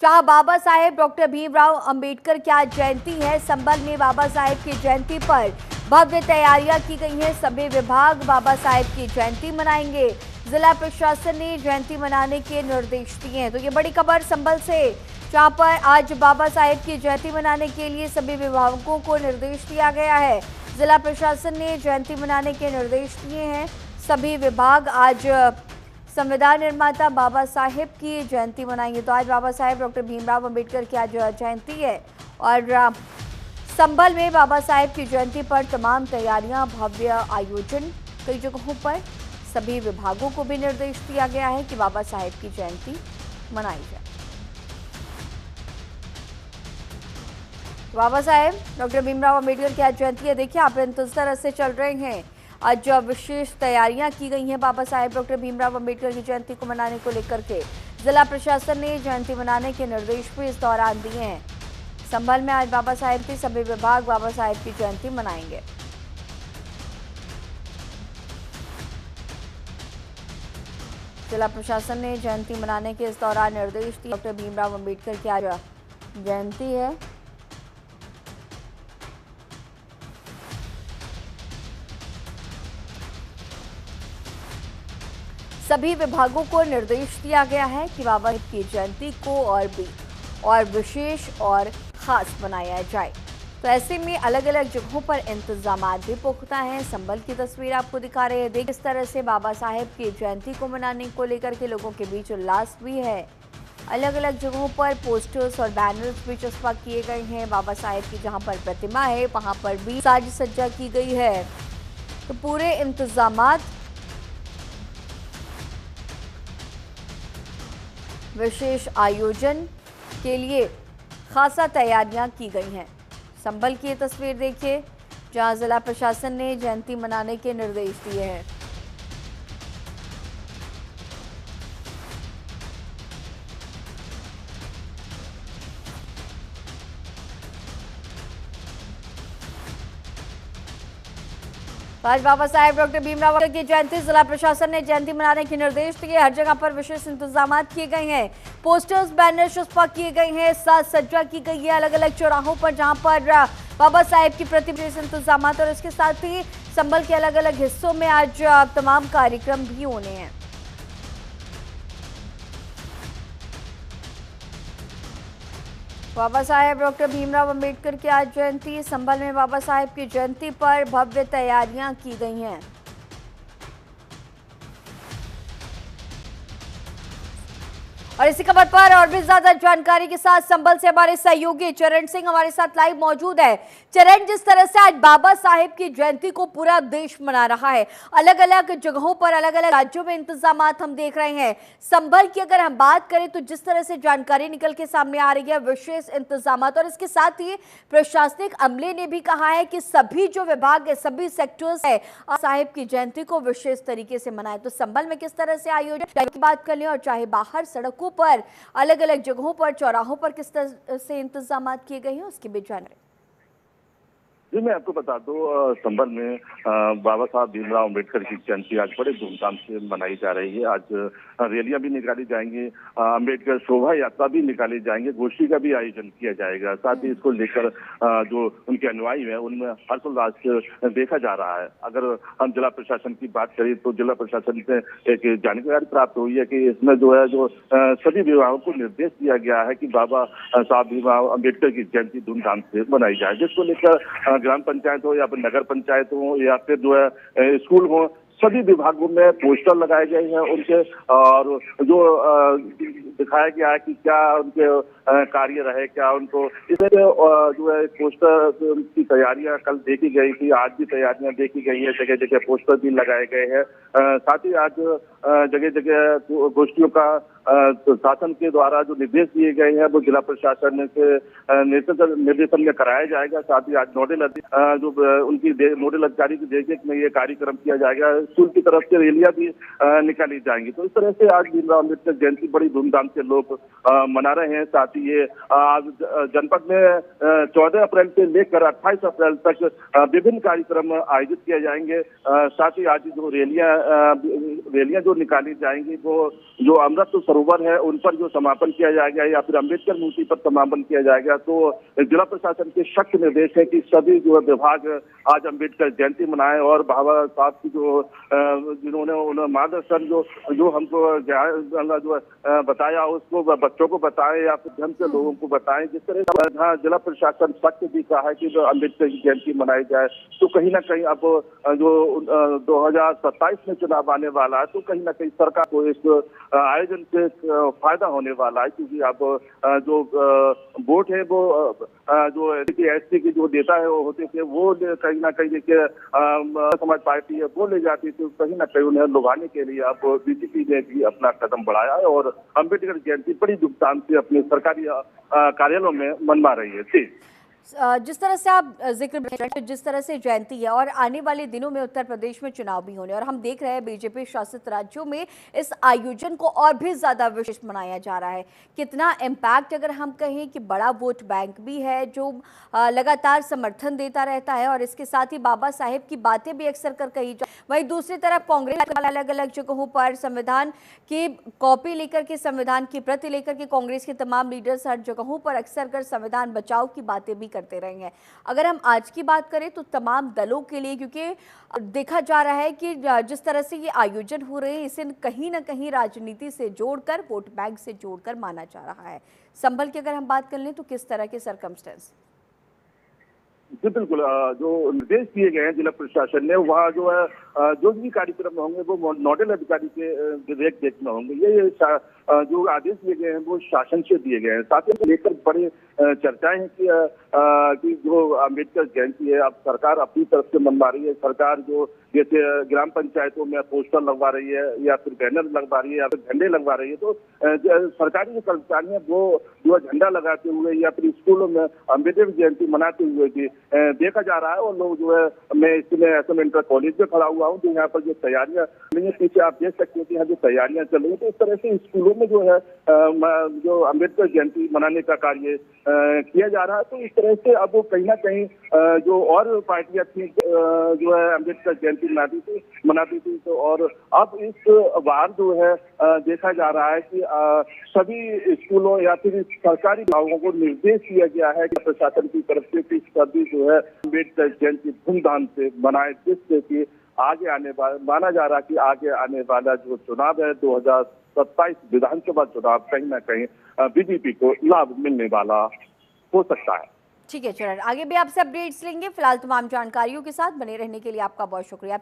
जहां बाबा साहेब डॉक्टर भीमराव अंबेडकर की आज जयंती है। संभल में बाबा साहेब की जयंती पर भव्य तैयारियां की गई हैं। सभी विभाग बाबा साहेब की जयंती मनाएंगे। जिला प्रशासन ने जयंती मनाने के निर्देश दिए हैं। तो ये बड़ी खबर संभल से, जहां पर आज बाबा साहेब की जयंती मनाने के लिए सभी विभागों को निर्देश दिया गया है। जिला प्रशासन ने जयंती मनाने के निर्देश दिए हैं। सभी विभाग आज संविधान निर्माता बाबा साहेब की जयंती मनाएंगे। तो आज बाबा साहेब डॉक्टर भीमराव अंबेडकर की आज जयंती है और संभल में बाबा साहेब की जयंती पर तमाम तैयारियां, भव्य आयोजन कई जगहों पर। सभी विभागों को भी निर्देश दिया गया है कि बाबा साहेब की जयंती मनाई जाए। बाबा साहेब डॉक्टर भीमराव अंबेडकर की आज जयंती है। देखिए, आप इस तरह से चल रहे हैं। आज विशेष तैयारियां की गई हैं बाबा साहेब डॉक्टर भीमराव अंबेडकर की जयंती को मनाने को लेकर के। जिला प्रशासन ने जयंती मनाने के निर्देश भी इस दौरान दिए हैं। संभल में आज बाबा साहेब के सभी विभाग बाबा साहेब की जयंती मनाएंगे। जिला प्रशासन ने जयंती मनाने के इस दौरान निर्देश दिए। डॉक्टर भीमराव अंबेडकर की आज जयंती है। सभी विभागों को निर्देश दिया गया है कि बाबा की जयंती को और विशेष और खास बनाया जाए। तो ऐसे में अलग अलग जगहों पर इंतजामात भी पुख्ता हैं। संभल की तस्वीर आपको दिखा रहे हैं। देखिए, इस तरह से बाबा साहेब की जयंती को मनाने को लेकर के लोगों के बीच उल्लास भी है। अलग अलग जगहों पर पोस्टर्स और बैनर्स भी चस्पा किए गए हैं। बाबा साहेब की जहां पर प्रतिमा है वहां पर भी साज सज्जा की गई है। तो पूरे इंतजामात, विशेष आयोजन के लिए खासा तैयारियां की गई हैं। संभल की ये तस्वीर देखिए, जहां जिला प्रशासन ने जयंती मनाने के निर्देश दिए हैं। आज बाबा साहेब डॉक्टर भीमराव की जयंती, जिला प्रशासन ने जयंती मनाने के निर्देश दिए। हर जगह पर विशेष इंतजाम किए गए हैं। पोस्टर्स, बैनर चस्पा किए गए हैं, साज सज्जा की गई है अलग अलग चौराहों पर, जहां पर बाबा साहेब की प्रतिमा, इंतजाम और इसके साथ ही संभल के अलग अलग हिस्सों में आज तमाम कार्यक्रम भी होने हैं। बाबा साहेब डॉक्टर भीमराव अंबेडकर की आज जयंती। संभल में बाबा साहेब की जयंती पर भव्य तैयारियां की गई हैं। और इसी खबर पर और भी ज्यादा जानकारी के साथ संभल से हमारे सहयोगी चरण सिंह हमारे साथ लाइव मौजूद है। चरण, जिस तरह से आज बाबा साहेब की जयंती को पूरा देश मना रहा है, अलग अलग जगहों पर, अलग अलग राज्यों में इंतजाम हम देख रहे हैं। संभल की अगर हम बात करें तो जिस तरह से जानकारी निकल के सामने आ रही है, विशेष इंतजाम, और इसके साथ ही प्रशासनिक अमले ने भी कहा है कि सभी जो विभाग है, सभी सेक्टर्स है, साहेब की जयंती को विशेष तरीके से मनाए। तो संभल में किस तरह से आयोजन की बात कर लें, और चाहे बाहर सड़कों पर, अलग अलग जगहों पर, चौराहों पर किस तरह से इंतजाम किए गए हैं, उसकी भी जानकारी। जी, मैं आपको बता दूं, संभल में बाबा साहब भीमराव अंबेडकर की जयंती आज बड़े धूमधाम से मनाई जा रही है। आज रैलियां भी निकाली जाएंगी, अंबेडकर शोभा यात्रा भी निकाली जाएंगे, गोष्ठी का भी आयोजन किया जाएगा। साथ ही इसको लेकर जो उनके अनुयायी हैं उनमें हर्षोल्लास देखा जा रहा है। अगर हम जिला प्रशासन की बात करें तो जिला प्रशासन से एक जानकारी प्राप्त हुई है कि इसमें जो सभी विभागों को निर्देश दिया गया है कि बाबा साहब भीमराव अंबेडकर की जयंती धूमधाम से मनाई जाए, जिसको लेकर ग्राम पंचायत हो या फिर नगर पंचायत हो या फिर स्कूल हो, सभी विभागों में पोस्टर लगाए गए हैं उनके, और जो दिखाया गया है कि क्या उनके कार्य रहे, क्या उनको इसमें पोस्टर की तैयारियां कल देखी गई थी, आज भी तैयारियां देखी गई है। जगह जगह पोस्टर भी लगाए गए हैं। साथ ही आज जगह जगह गोष्ठियों का शासन के द्वारा जो निर्देश दिए गए हैं वो जिला प्रशासन के निर्देशन में कराया जाएगा। साथ ही आज नोडल जो उनकी नोडल अधिकारी की देखरेख में ये कार्यक्रम किया जाएगा। स्कूल की तरफ से रैलियां भी निकाली जाएंगी। तो इस तरह से आज भीमराव अम्बेडकर जयंती बड़ी धूमधाम से लोग मना रहे हैं। साथ ही ये आज जनपद में 14 अप्रैल से लेकर 28 अप्रैल तक विभिन्न कार्यक्रम आयोजित किए जाएंगे। साथ ही आज जो रैलियां जो निकाली जाएंगी वो जो अमृत सरोवर है उन पर जो समापन किया जाएगा या फिर अम्बेडकर मूर्ति पर समापन किया जाएगा। तो जिला प्रशासन के सख्त निर्देश है कि सभी जो विभाग आज अम्बेडकर जयंती मनाए और बाबा साहब की जो जिन्होंने मार्गदर्शन जो हमको जो बताया उसको बच्चों को बताएं या फिर ढंग से लोगों को बताएं। जिस तरह से हाँ जिला प्रशासन सख्त भी कहा है कि जो अम्बेडकर की जयंती मनाई जाए, तो कहीं ना कहीं अब जो 2027 में चुनाव आने वाला है तो कहीं ना कहीं सरकार को इस आयोजन से फायदा होने वाला है, क्योंकि अब जो वोट है वो जो एसटी की जो नेता है वो होते थे वो कहीं ना कहीं देखिए समाज पार्टी है वो ले जाती थी, कहीं ना कहीं उन्हें लुभाने के लिए अब बीजेपी ने भी अपना कदम बढ़ाया है और अम्बेडकर जयंती बड़ी धूमधाम से अपने सरकारी कार्यालयों में मनवा रही है। जी जिस तरह से आप जिक्र जिस तरह से जयंती है और आने वाले दिनों में उत्तर प्रदेश में चुनाव भी होने और हम देख रहे हैं बीजेपी शासित राज्यों में इस आयोजन को और भी ज्यादा विशेष मनाया जा रहा है। कितना इम्पैक्ट अगर हम कहें कि बड़ा वोट बैंक भी है जो लगातार समर्थन देता रहता है और इसके साथ ही बाबा साहेब की बातें भी अक्सर कर कही जाए, वहीं दूसरी तरफ कांग्रेस अलग अलग जगहों पर संविधान की कॉपी लेकर के संविधान की प्रति लेकर के कांग्रेस के तमाम लीडर्स हर जगहों पर अक्सर कर संविधान बचाओ की बातें भी करते रहे हैं। अगर हम आज की बात करें तो तमाम दलों के लिए, क्योंकि देखा जा रहा है कि जिस तरह से ये आयोजन हो रहे हैं इसे कहीं ना कहीं राजनीति से जोड़कर वोट बैंक से जोड़कर माना जा रहा है। संभल की अगर हम बात कर लें तो किस तरह के सर्कमस्टेंस? जी बिल्कुल, जो निर्देश दिए गए हैं जिला प्रशासन ने वहाँ जो है जो भी कार्यक्रम होंगे वो नोडल अधिकारी के देख में होंगे। ये जो आदेश दिए गए हैं वो शासन से दिए गए हैं। साथ ही लेकर बड़ी चर्चाएं हैं कि जो अम्बेडकर जयंती है अब सरकार अपनी तरफ से मनवा रही है। सरकार जो जैसे ग्राम पंचायतों में पोस्टर लगवा रही है या फिर बैनर लगवा रही है या फिर झंडे लगवा रही है, तो सरकारी जो कर्मचारी है वो जो झंडा लगाते हुए या फिर स्कूलों में अम्बेडकर जयंती मनाते हुए भी देखा जा रहा है। और लोग जो है मैं इसमें SM इंटर कॉलेज में खड़ा हुआ हूँ तो यहाँ पर जो तैयारियां पीछे आप देख सकते हैं कि यहाँ जो तैयारियां चल रही है, तो इस तरह से स्कूलों में जो है जो अम्बेडकर जयंती मनाने का कार्य किया जा रहा है। तो इस तरह से अब कहीं ना कहीं जो और पार्टियां थी जो है अम्बेडकर जयंती मनाती थी तो और अब इस बार जो है देखा जा रहा है कि सभी स्कूलों या फिर सरकारी विभागों को निर्देश दिया गया है कि प्रशासन की तरफ से कि सभी जो है अम्बेडकर जयंती धूमधाम से मनाए, जिससे कि आगे आने वाला माना जा रहा है कि आगे आने वाला जो चुनाव है 2027 विधानसभा चुनाव कहीं ना कहीं बीजेपी को लाभ मिलने वाला हो सकता है। ठीक है चरण, आगे भी आपसे अपडेट्स लेंगे। फिलहाल तमाम जानकारियों के साथ बने रहने के लिए आपका बहुत शुक्रिया।